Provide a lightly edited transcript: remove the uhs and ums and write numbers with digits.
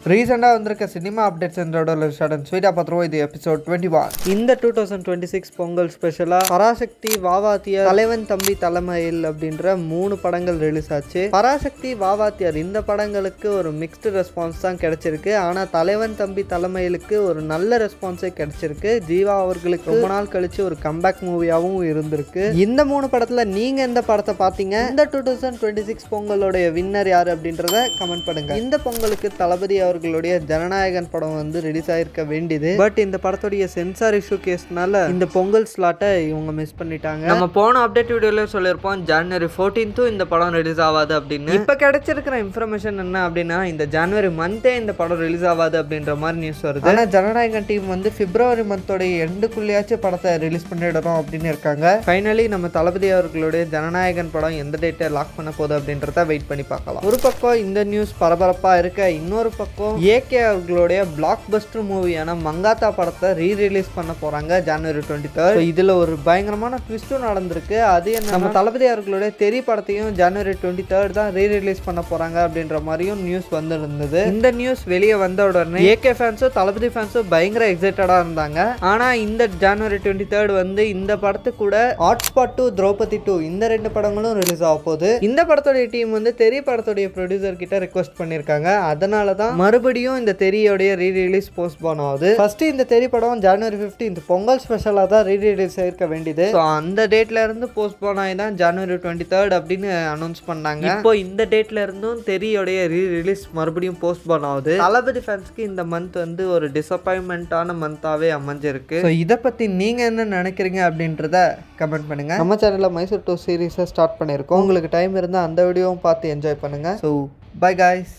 ரீசெண்டாக வந்திருக்க cinema updates என்றோட sudden ஸ்வீட்டாக பார்த்துருவோம். இது எபிசோட் 21. இந்த 2026 பொங்கல் ஸ்பெஷலாக பராசக்தி வாவாத்தியார் தலைவன் தம்பி தலைமையில் அப்படின்ற 3 படங்கள் ரிலீஸ் ஆச்சு. பராசக்தி வாவாத்தியார் இந்த படங்களுக்கு ஒரு மிக்ஸ்டு ரெஸ்பான்ஸ் தான் கிடைச்சிருக்கு. ஆனால் தலைவன் தம்பி தலைமையிலுக்கு ஒரு நல்ல ரெஸ்பான்ஸே கிடைச்சிருக்கு. ஜீவா அவர்களுக்கு ரொம்ப நாள் கழிச்சு ஒரு கம்பேக் மூவியாகவும் இருந்திருக்கு. இந்த 3 படத்தில் நீங்கள் எந்த படத்தை பார்த்தீங்க? இந்த 2026 பொங்கலோடைய வின்னர் யார் அப்படின்றத கமெண்ட் பண்ணுங்க. இந்த பொங்கலுக்கு தளபதி அவர்களுடைய ஜனநாயகன் படம் வந்து ரிலீஸ் ஆயிருக்க வேண்டியது. பட் இந்த படத்துடைய சென்சார் இஷ்யூ கேஸ்னால இந்த பொங்கல் ஸ்லாட்டை இவங்க மிஸ் பண்ணிட்டாங்க. நம்ம போன அப்டேட் வீடியோல சொல்லியிருப்போம் January 14th இந்த படம் ரிலீஸ் ஆகாது அப்படின்னு. இப்ப கிடைச்சிருக்கிற இன்ஃபர்மேஷன் என்ன அப்படின்னா இந்த ஜனவரி மந்தே இந்த படம் ரிலீஸ் ஆகாது அப்படின்ற மாதிரி நியூஸ் வருது. ஆனா ஜனநாயகன் டீம் வந்து பிப்ரவரி மந்தோட எண்டுக்குள்ளேயாச்சும் படத்தை ரிலீஸ் பண்ணிடணும் அப்படின்னு இருக்காங்க. ஃபைனலி நம்ம தளபதி அவர்களுடைய ஜனநாயகன் படம் எந்த டேட்டை லாக் பண்ண போகுது அப்படின்றத வெயிட் பண்ணி பார்க்கலாம். ஒரு பக்கம் இந்த நியூஸ் பரபரப்பா இருக்க, இன்னொரு பக்கம் ஏகே அவர்களுடைய பிளாக் பஸ்டர் மூவியான மங்காத்தா படத்தை ரீரிலீஸ் பண்ண போறாங்க January 23rd. இதுல ஒரு பயங்கரமான ட்விஸ்டும் நடந்திருக்கு. அது என்ன, நம்ம தளபதி அவர்களுடைய தெரி படத்தையும் January 23rd தான் ரீரிலீஸ் பண்ண போறாங்க அப்படின்ற மாதிரியும் நியூஸ் வந்திருந்தது. இந்த நியூஸ் வெளியே வந்த உடனே ஏகே ஃபேன்ஸும் தளபதி ஃபேன்ஸும் பயங்கர எக்ஸைட்டடா இருந்தாங்க. ஆனா இந்த January 23rd வந்து இந்த படத்துக்கு கூட ஹாட்ஸ்பாட் 2 திரௌபதி 2 இந்த 2 படங்களும் ரிலீஸ் ஆக போகுது. இந்த படத்துடைய டீம் வந்து தெரி படத்துடைய ப்ரொடியூசர் கிட்ட ரிக்வெஸ்ட் பண்ணிருக்காங்க. அதனாலதான் மறுபடியும் இந்த தெரியோடைய ரீரிலீஸ் போஸ்ட்போன் ஆகுது. ஃபர்ஸ்ட் இந்த தெரி படம் January 15th பொங்கல் ஸ்பெஷலா தான் ரீரிலீஸ் ஆயிருக்க வேண்டியது. அந்த டேட்ல இருந்து போஸ்ட்போன் ஆகி தான் January 23rd அப்படின்னு அனௌன்ஸ் பண்ணாங்க. இப்போ இந்த டேட்ல இருந்தும் தெரியோடைய ரீரிலீஸ் மறுபடியும் போஸ்ட்போன் ஆகுது. தளபதி ஃபேன்ஸ்க்கு இந்த மந்த் வந்து ஒரு டிசப்பாயின்மெண்டான மந்தாவே அமைஞ்சிருக்கு. இதை பத்தி நீங்க என்ன நினைக்கிறீங்க அப்படின்றத கமெண்ட் பண்ணுங்க. நம்ம சேனல்ல மைசூர் 2 சீரீஸை ஸ்டார்ட் பண்ணியிருக்கோம். உங்களுக்கு டைம் இருந்தால் அந்த வீடியோவும் பார்த்து என்ஜாய் பண்ணுங்க. So by guys.